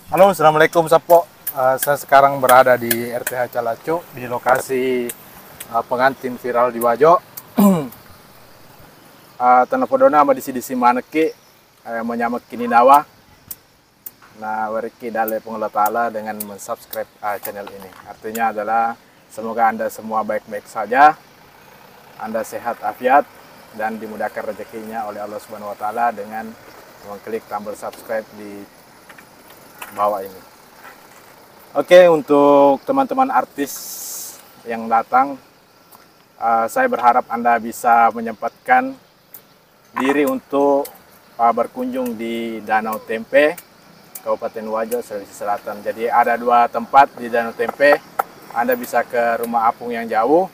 Halo, assalamualaikum Sapo. Saya sekarang berada di RTH Calacu di lokasi pengantin viral di Wajo. Tanah Podona sama di Maneki menyamak kini nawa. Nah, wariki dale pengelola ta'ala dengan mensubscribe channel ini. Artinya adalah semoga Anda semua baik-baik saja, Anda sehat afiat dan dimudahkan rezekinya oleh Allah Subhanahu wa taala dengan mengklik tombol subscribe di bawah ini. Oke, untuk teman-teman artis yang datang, saya berharap Anda bisa menyempatkan diri untuk berkunjung di Danau Tempe, Kabupaten Wajo, Sulawesi Selatan. Jadi ada dua tempat di Danau Tempe. Anda bisa ke Rumah Apung yang jauh,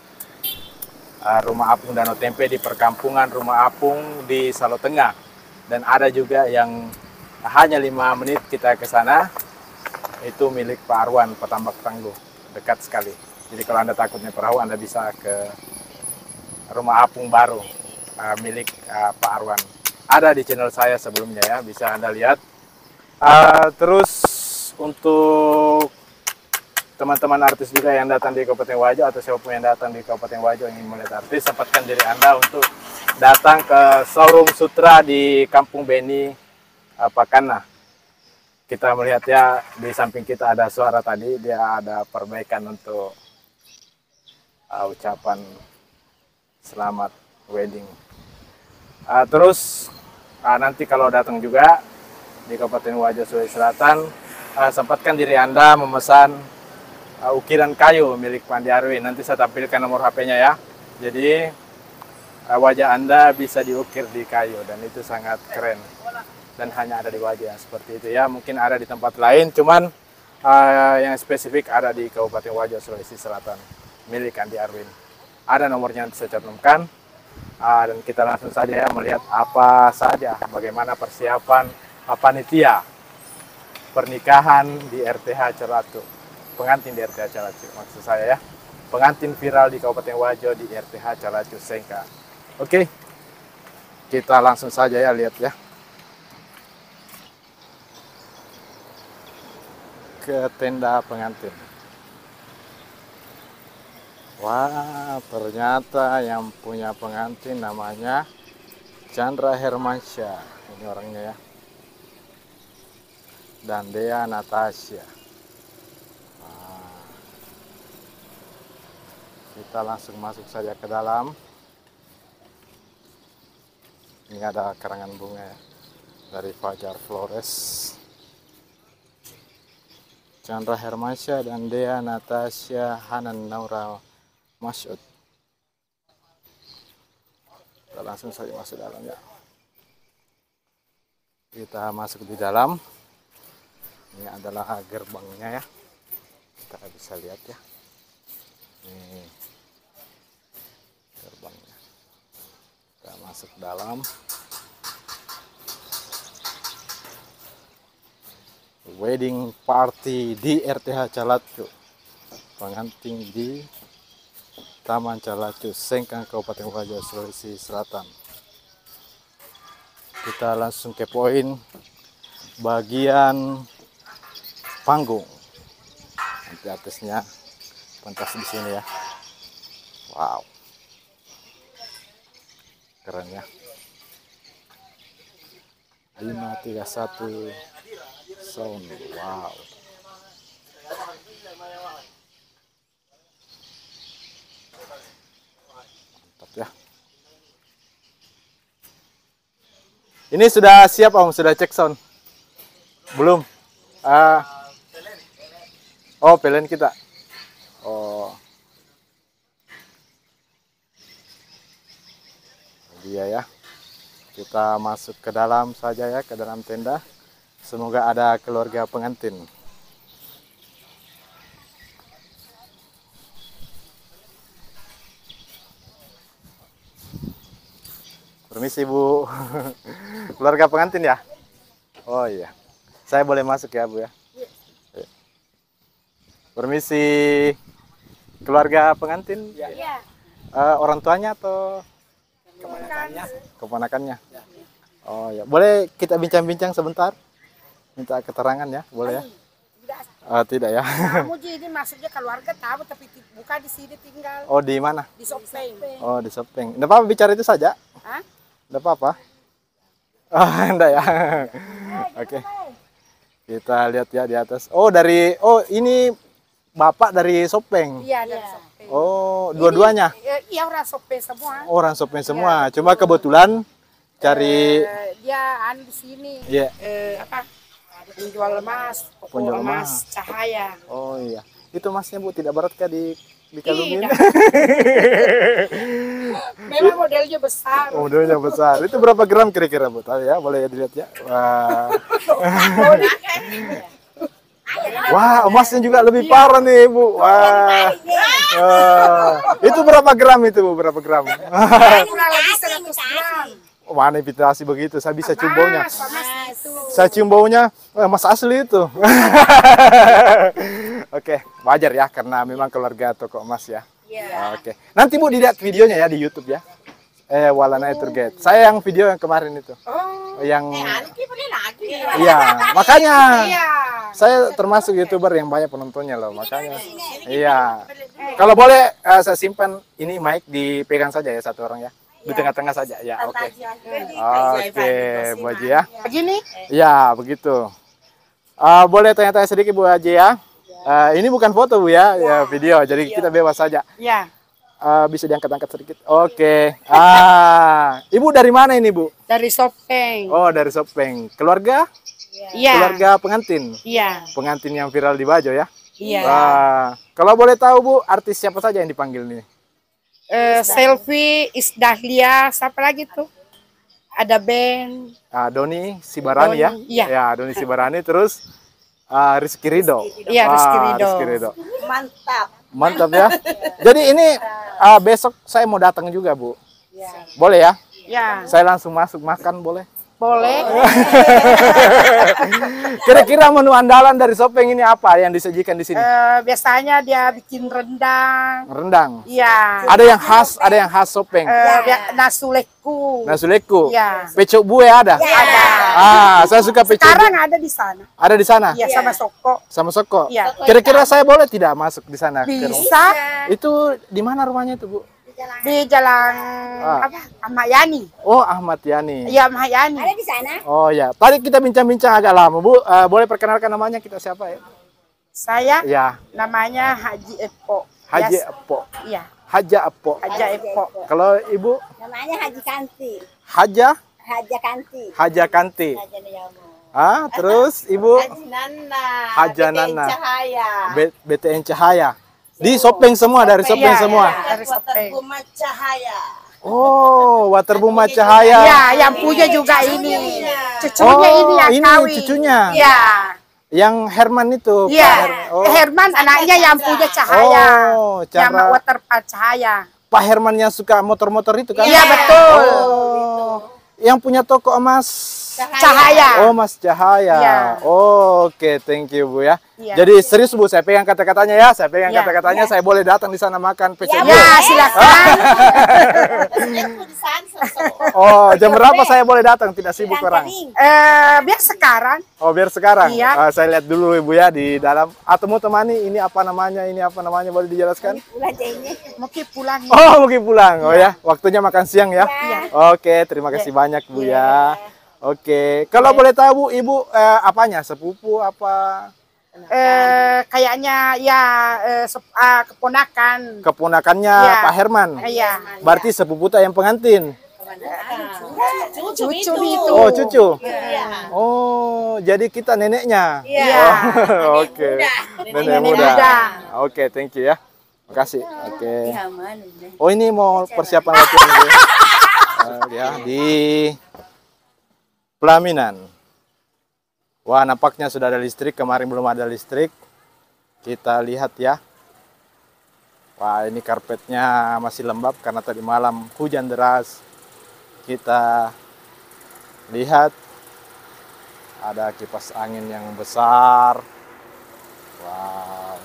Rumah Apung Danau Tempe di perkampungan Rumah Apung di Salo Tengah. Dan ada juga yang hanya 5 menit kita ke sana, itu milik Pak Arwan, Petambak Tangguh, dekat sekali. Jadi kalau Anda takutnya perahu, Anda bisa ke Rumah Apung baru milik Pak Arwan. Ada di channel saya sebelumnya ya, bisa Anda lihat. Terus untuk teman-teman artis juga yang datang di Kabupaten Wajo atau siapapun yang datang di Kabupaten Wajo ingin melihat artis, sempatkan diri Anda untuk datang ke showroom Sutra di Kampung Beni, Pakana. Kita melihat ya, di samping kita ada suara tadi, dia ada perbaikan untuk ucapan selamat wedding. Terus nanti kalau datang juga di Kabupaten Wajo, Sulawesi Selatan, sempatkan diri Anda memesan ukiran kayu milik Pandi Arwin. Nanti saya tampilkan nomor HP-nya ya. Jadi wajah Anda bisa diukir di kayu dan itu sangat keren. Dan hanya ada di Wajo seperti itu ya. Mungkin ada di tempat lain, cuman yang spesifik ada di Kabupaten Wajo, Sulawesi Selatan, milik Andi Arwin. Ada nomornya yang saya cantumkan, dan kita langsung saja ya melihat apa saja, bagaimana persiapan panitia pernikahan di RTH Calacu, pengantin di RTH Calacu maksud saya ya, pengantin viral di Kabupaten Wajo di RTH Calacu Sengka. Oke, kita langsung saja ya lihat ya ke tenda pengantin. Wah, ternyata yang punya pengantin namanya Chandra Hermansyah, ini orangnya ya, dan Dea Natasha. Kita langsung masuk saja ke dalam. Ini ada karangan bunga ya, dari Fajar Flores. Chandra Hermansyah dan Dea Natasha Hanan Naura Masud. Kita langsung saja masuk dalam ya. Kita masuk di dalam. Ini adalah gerbangnya ya. Kita bisa lihat ya. Ini gerbangnya. Kita masuk dalam. Wedding party di RTH Calacu, pengantin di Taman Calacu, Sengkang, Kabupaten Wajo, Sulawesi Selatan. Kita langsung ke poin bagian panggung. Nanti artisnya pentas di sini ya. Wow, keren ya. 531 sound, wow. Mantap ya. Ini sudah siap Om, sudah cek sound? Belum? Oh, pelen kita. Oh. Dia ya. Kita masuk ke dalam saja ya, ke dalam tenda. Semoga ada keluarga pengantin. Permisi Bu. Keluarga pengantin ya? Oh iya. Saya boleh masuk ya Bu ya? Permisi. Keluarga pengantin? Iya. Orang tuanya atau Keponakannya. keponakannya? Oh ya. Boleh kita bincang-bincang sebentar? Minta keterangan ya, boleh ya? Tidak ya. Kamu jadi maksudnya keluarga tahu tapi bukan di sini tinggal. Oh, di mana? Di Sopeng. Oh, di Sopeng. Enggak apa-apa bicara itu saja. Hah? Enggak apa-apa. Oh, enggak ya. Oke. Kita lihat ya di atas. Oh, ini Bapak dari Sopeng. Iya, dari Sopeng. Oh, dua-duanya. Iya, orang Sopeng semua. Orang Sopeng semua. Cuma kebetulan cari dia di sini. Iya. Apa? Penjual emas, Penjual emas cahaya. Oh iya. Itu masnya Bu tidak berat kah dikalungin? Memang modelnya besar. Oh, modelnya besar. Itu berapa gram kira-kira Bu? Tahu ya, boleh ya dilihat ya. Wah. Wah, emasnya juga lebih parah nih, Bu. Wah. Itu berapa gram itu, Bu? Berapa gram? Kurang lebih 100 gram. Oh, mana imitasi begitu? Saya bisa cium baunya. Itu. Saya cium baunya, emas asli itu. Oke, wajar ya karena memang keluarga toko emas ya. Iya. Oke. Nanti Bu dilihat videonya ya di YouTube ya. Walana Tour Guide. Saya yang video yang kemarin itu. Oh. Yang lagi. iya, makanya Iya. saya termasuk YouTuber yang banyak penontonnya loh, makanya. Iya. Kalau boleh saya simpan ini mic dipegang saja ya satu orang ya. Di tengah-tengah saja ya. Oke. Oke, Bu Haji ya. Begini? Ya, begitu. Boleh tanya-tanya sedikit Bu Haji ya. Ini bukan foto Bu ya, ya video. Jadi kita bebas saja. Ya. Bisa diangkat-angkat sedikit. Oke. Ibu dari mana ini Bu? Dari Sopeng. Oh, dari Sopeng. Keluarga? Iya. Keluarga pengantin. Iya. Pengantin yang viral di Bajo ya. Iya. Kalau boleh tahu Bu, artis siapa saja yang dipanggil nih? Selfie, Isdahlia, siapa lagi tuh? Ada Ben. Doni Sibarani ya? Iya. Ya, Doni Sibarani. Terus Rizky Ridho. Iya, Rizky Ridho. Rizky Ridho. Mantap. Mantap ya. Jadi ini besok saya mau datang juga Bu. Boleh ya? Ya. Saya langsung masuk makan boleh? Boleh. Kira-kira menu andalan dari Sopeng ini apa yang disajikan di sini? Biasanya dia bikin rendang. Rendang. Iya. Ada yang khas Sopeng. Nasuleku. Nasuleku. Iya. Pecuk bue ada? Ada. Saya suka pecuk. Sekarang ada di sana. Ada di sana? Iya, sama Soko. Sama Soko. Iya. Kira-kira saya boleh tidak masuk di sana? Bisa. Itu di mana rumahnya itu, Bu? Di Jalan Ahmad Yani. Oh, Ahmad Yani. Iya, Ahmad Yani. Ada di sana. Oh ya, tadi kita bincang-bincang agak lama, Bu. Boleh perkenalkan namanya kita siapa ya? Saya Ya. namanya Haji Epo. Haji Epo. Iya. Haja Epo. Haja Epo. Kalau Ibu? Namanya Haji Kanti. Haja? Haja Kanti. Haja Kanti. Haja Nayamo. Terus Ibu? Haji Nana. Haja BTN Nana. Cahaya. BTN Cahaya. Di Sopeng semua, dari Sopeng Iya, semua. iya. Dari Sopeng. Buma Cahaya. Oh, Waterbuma Cahaya. Iya, yang punya juga ini. Cucunya ini yang ini kawin. cucunya. Iya. Yang Herman itu. Iya. Oh. Herman anaknya yang punya Cahaya. Oh, Yang Waterpark Cahaya. Pak Herman yang suka motor-motor itu kan? Iya, betul. Oh, yang punya toko emas Cahaya. Oh, Mas Cahaya. Iya. Oke, thank you Bu ya. Iya. Jadi serius Bu, saya pegang kata-katanya ya. Saya pegang Iya. kata-katanya, saya boleh datang di sana makan pecel Ya, Bu. silakan. Oh, jam berapa saya boleh datang? Tidak sibuk orang. Biar sekarang. Oh, biar sekarang. Iya. Saya lihat dulu Ibu ya di dalam. Atau mau temani ini apa namanya? Boleh dijelaskan? Mungkin pulang. Oh, mungkin pulang. Oh ya, waktunya makan siang ya. Iya. Oke, terima kasih banyak Bu ya. Oke, kalau boleh tahu Bu, Ibu apanya? Sepupu apa? Kayaknya ya keponakan. Keponakannya Iya. Pak Herman. Iya. Berarti sepupu yang pengantin. Cucu itu. Oh, cucu. Oh, jadi kita neneknya. Iya. Oh, oke. Nenek muda. Oke, thank you ya. Makasih. Oke. Oh, ini mau persiapan latihan Bu. Ya, di pelaminan. Wah, nampaknya sudah ada listrik. Kemarin belum ada listrik. Kita lihat ya. Wah, ini karpetnya masih lembab karena tadi malam hujan deras. Kita lihat ada kipas angin yang besar. Wow.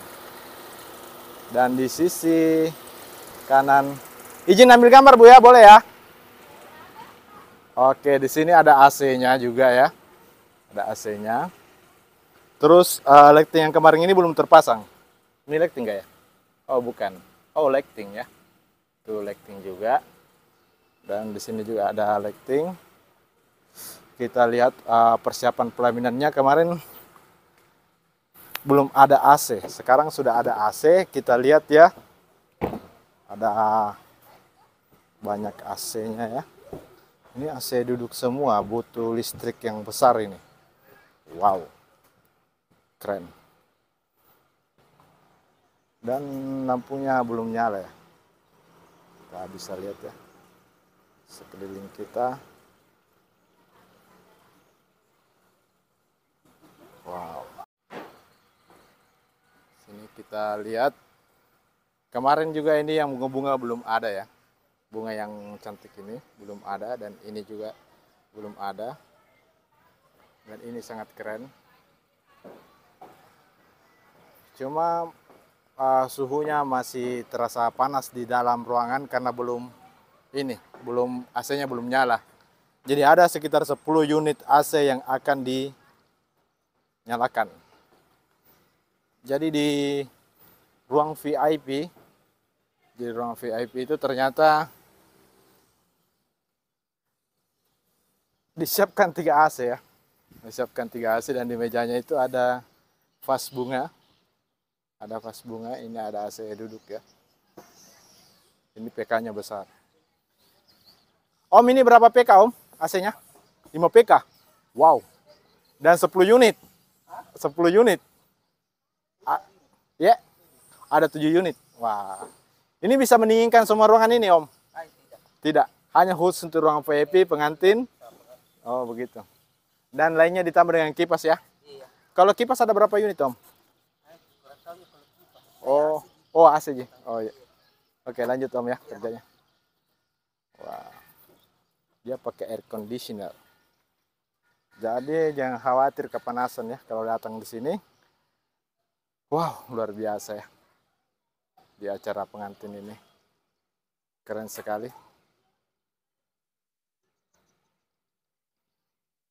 Dan di sisi kanan, izin ambil gambar Bu ya, boleh ya? Oke, di sini ada AC-nya juga ya. Ada AC-nya. Terus lighting yang kemarin ini belum terpasang. Ini lighting nggak ya? Oh bukan. Oh lighting ya. Tuh lighting juga. Dan di sini juga ada lighting. Kita lihat persiapan pelaminannya kemarin belum ada AC. Sekarang sudah ada AC. Kita lihat ya. Ada banyak AC-nya ya. Ini AC duduk semua. Butuh listrik yang besar ini. Wow. Keren. Dan lampunya belum nyala ya. Kita bisa lihat ya. Sekeliling kita. Wow. Sini kita lihat. Kemarin juga ini yang bunga-bunga belum ada ya. Bunga yang cantik ini belum ada. Dan ini juga belum ada. Dan ini sangat keren. Cuma suhunya masih terasa panas di dalam ruangan karena belum AC-nya belum nyala. Jadi ada sekitar 10 unit AC yang akan dinyalakan. Jadi di ruang VIP itu ternyata disiapkan 3 AC ya. Disiapkan 3 AC dan di mejanya itu ada vas bunga. Ada vas bunga, ini ada AC duduk ya. Ini PK-nya besar. Om, ini berapa PK Om AC-nya? 5 PK. Wow. Dan 10 unit. 10 unit. Ya. Ada 7 unit. Wah. Ini bisa mendinginkan semua ruangan ini Om? Tidak. Hanya khusus untuk ruang VIP, pengantin. Oh begitu. Dan lainnya ditambah dengan kipas ya? Iya. Kalau kipas ada berapa unit Om? Oh AC aja. Oh iya. Oke lanjut Om ya kerjanya. Wah. Dia pakai air conditioner. Jadi jangan khawatir kepanasan ya kalau datang di sini. Wow luar biasa ya. Di acara pengantin ini. Keren sekali.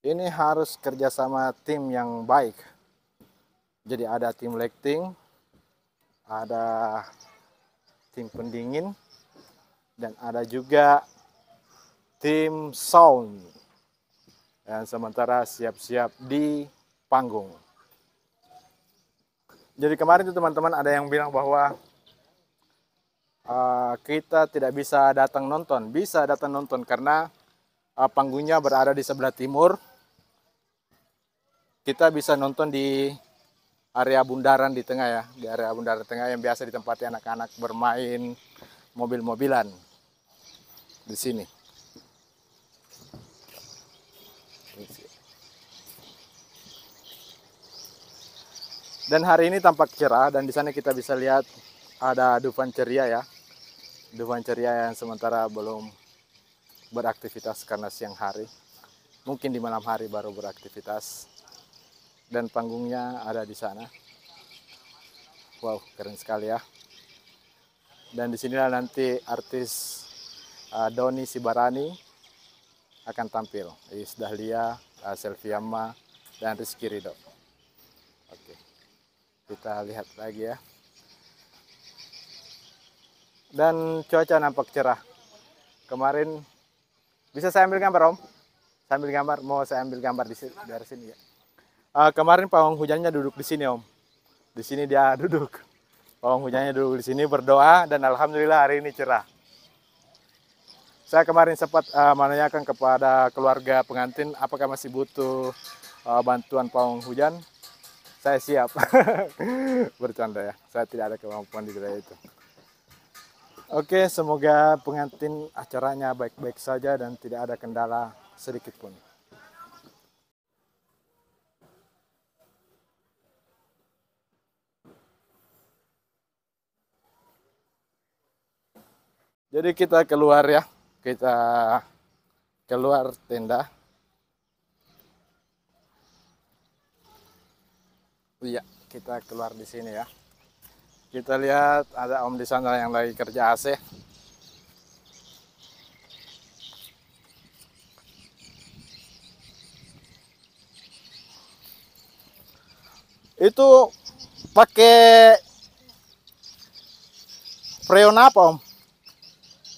Ini harus kerjasama tim yang baik. Jadi ada tim lighting, ada tim pendingin, dan ada juga tim sound. Dan sementara siap-siap di panggung. Jadi kemarin itu teman-teman ada yang bilang bahwa kita tidak bisa datang nonton. Bisa datang nonton karena panggungnya berada di sebelah timur. Kita bisa nonton di area bundaran di tengah ya, di area bundaran tengah yang biasa ditempati anak-anak bermain mobil-mobilan di sini. Dan hari ini tampak cerah dan di sana kita bisa lihat ada Dufan Ceria ya. Dufan Ceria yang sementara belum beraktivitas karena siang hari. Mungkin di malam hari baru beraktivitas. Dan panggungnya ada di sana. Wow, keren sekali ya. Dan disinilah nanti artis Doni Sibarani akan tampil. Iis Dahlia, Selviama, dan Rizky Ridho. Oke, kita lihat lagi ya. Dan cuaca nampak cerah. Kemarin bisa saya ambil gambar Om? Saya ambil gambar, mau saya ambil gambar dari sini ya. Kemarin pawang hujannya duduk di sini Om. Di sini dia duduk. Pawang hujannya duduk di sini berdoa dan alhamdulillah hari ini cerah. Saya kemarin sempat menanyakan kepada keluarga pengantin apakah masih butuh bantuan pawang hujan. Saya siap. Bercanda ya. Saya tidak ada kemampuan di wilayah itu. Oke, semoga pengantin acaranya baik-baik saja dan tidak ada kendala sedikit pun. Jadi kita keluar ya, kita keluar tenda. Iya, kita keluar di sini ya. Kita lihat ada Om di sana yang lagi kerja AC. Itu pakai freon apa, Om?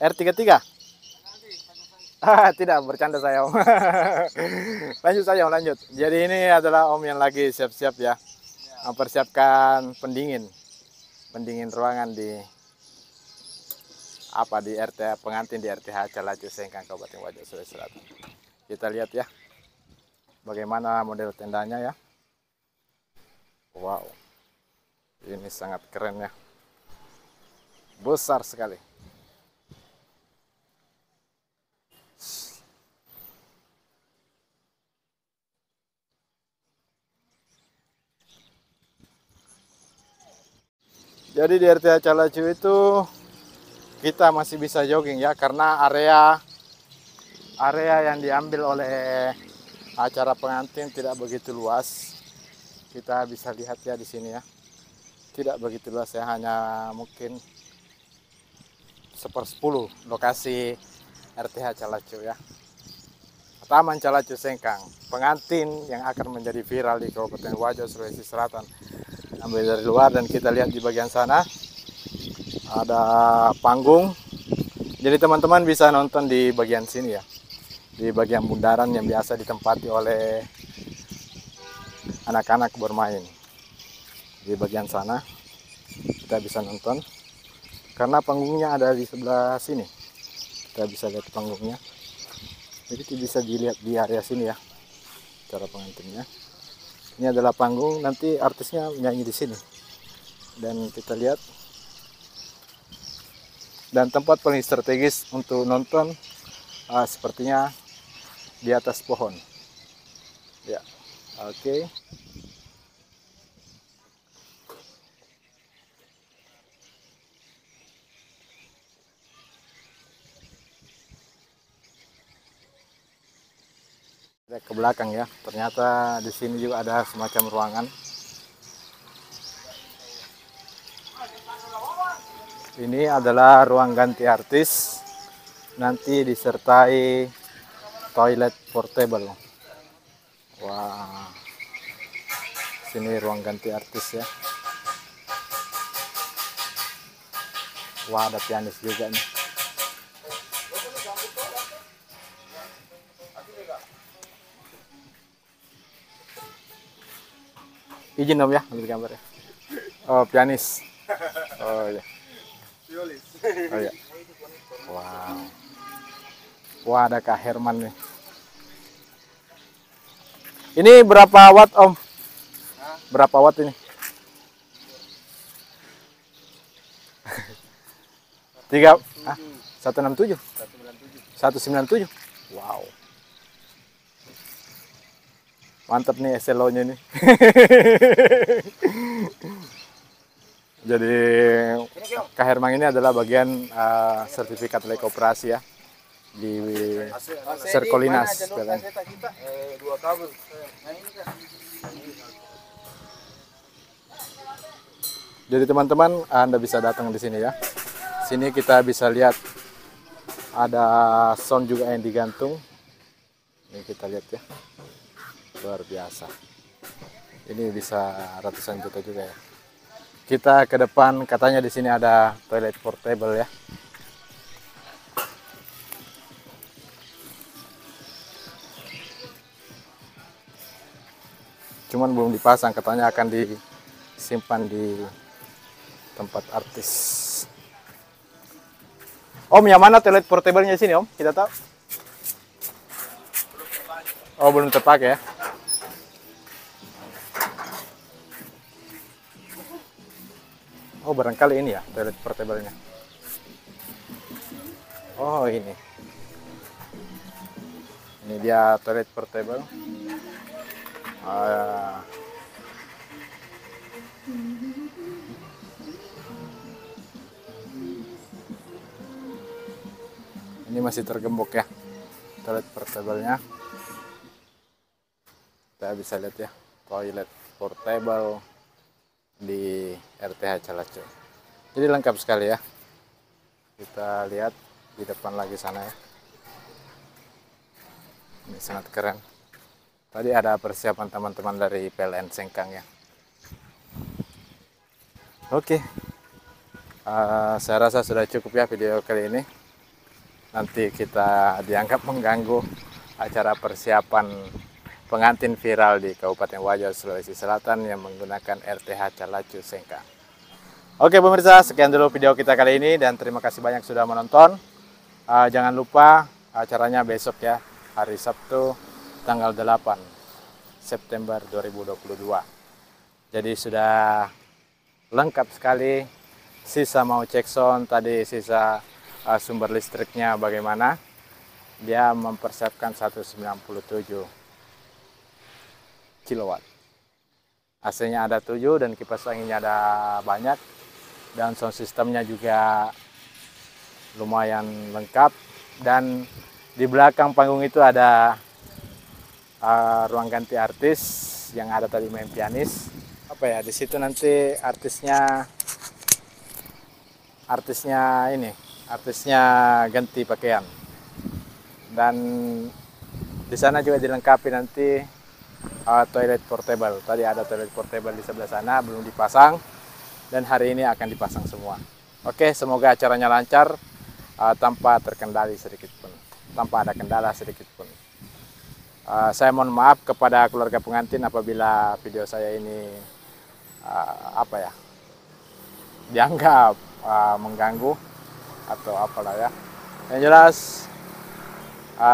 R33? Tidak, bercanda saya, Om. Lanjut saja, Om, lanjut. Jadi ini adalah Om yang lagi siap-siap ya, mempersiapkan pendingin ruangan di di RTH pengantin di RTH Calacu Sengkang Kabupaten Wajo Sulawesi Selatan. Kita lihat ya bagaimana model tendanya ya. Wow, ini sangat keren ya, besar sekali. Jadi di RTH Calacu itu kita masih bisa jogging ya, karena area yang diambil oleh acara pengantin tidak begitu luas. Kita bisa lihat ya di sini ya, tidak begitu luas ya, hanya mungkin 1/10 lokasi RTH Calacu ya. Taman Calacu Sengkang, pengantin yang akan menjadi viral di Kabupaten Wajo Sulawesi Selatan. Ambil dari luar dan kita lihat di bagian sana ada panggung. Jadi teman-teman bisa nonton di bagian sini ya, di bagian bundaran yang biasa ditempati oleh anak-anak bermain. Di bagian sana kita bisa nonton karena panggungnya ada di sebelah sini. Kita bisa lihat panggungnya. Jadi bisa dilihat di area sini ya, cara pengantinnya. Ini adalah panggung, nanti artisnya menyanyi di sini. Dan kita lihat, dan tempat paling strategis untuk nonton sepertinya di atas pohon ya. Oke. Kita ke belakang ya, ternyata di sini juga ada semacam ruangan. Ini adalah ruang ganti artis, nanti disertai toilet portable. Wah, sini ruang ganti artis ya. Wah, ada pianis juga nih. Izin Om ya, ambil gambar ya. Oh, pianis. Oh ya. Oh ya. Wow. Wah, ada Kak Herman nih. Ini berapa watt, Om? Berapa watt ini? 167. 197. Wow. Mantap nih SLO-nya nih. Jadi Kak Herman ini adalah bagian sertifikat layak operasi ya di Serkolinas. Jadi teman-teman, Anda bisa datang di sini ya. Sini kita bisa lihat ada sound juga yang digantung. Ini kita lihat ya, luar biasa. Ini bisa ratusan juta juga ya. Kita ke depan, katanya di sini ada toilet portable ya. Cuman belum dipasang, katanya akan disimpan di tempat artis. Om, yang mana toilet portable-nya sini, Om? Kita tahu. Oh, belum terpakai ya. Oh, barangkali ini ya toilet portable-nya. Oh, ini. Ini dia toilet portable. Ini masih tergembok ya toilet portable-nya. Kita bisa lihat ya, toilet portable di RTH Calacu. Jadi lengkap sekali ya. Kita lihat di depan lagi sana ya. Ini sangat keren. Tadi ada persiapan teman-teman dari PLN Sengkang ya. Oke, saya rasa sudah cukup ya video kali ini. Nanti kita dianggap mengganggu acara persiapan pengantin viral di Kabupaten Wajo, Sulawesi Selatan yang menggunakan RTH Calacu Sengkang. Oke pemirsa, sekian dulu video kita kali ini dan terima kasih banyak sudah menonton. Jangan lupa acaranya besok ya, hari Sabtu tanggal 8 September 2022. Jadi sudah lengkap sekali. Sisa mau cek sound, tadi sisa sumber listriknya bagaimana. Dia mempersiapkan 197 kilowatt. AC-nya ada 7 dan kipas anginnya ada banyak. Dan sound systemnya juga lumayan lengkap. Dan di belakang panggung itu ada ruang ganti artis yang ada tadi main pianis. Apa ya, di situ nanti artisnya ganti pakaian. Dan di sana juga dilengkapi nanti toilet portable. Tadi ada toilet portable di sebelah sana belum dipasang dan hari ini akan dipasang semua. Oke, semoga acaranya lancar tanpa terkendali sedikit pun, tanpa ada kendala sedikit pun. Saya mohon maaf kepada keluarga pengantin apabila video saya ini dianggap mengganggu atau apalah ya. Yang jelas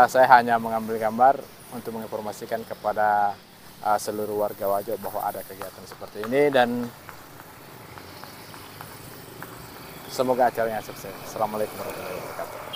saya hanya mengambil gambar untuk menginformasikan kepada seluruh warga Wajo bahwa ada kegiatan seperti ini dan semoga acaranya sukses. Assalamualaikum warahmatullahi wabarakatuh.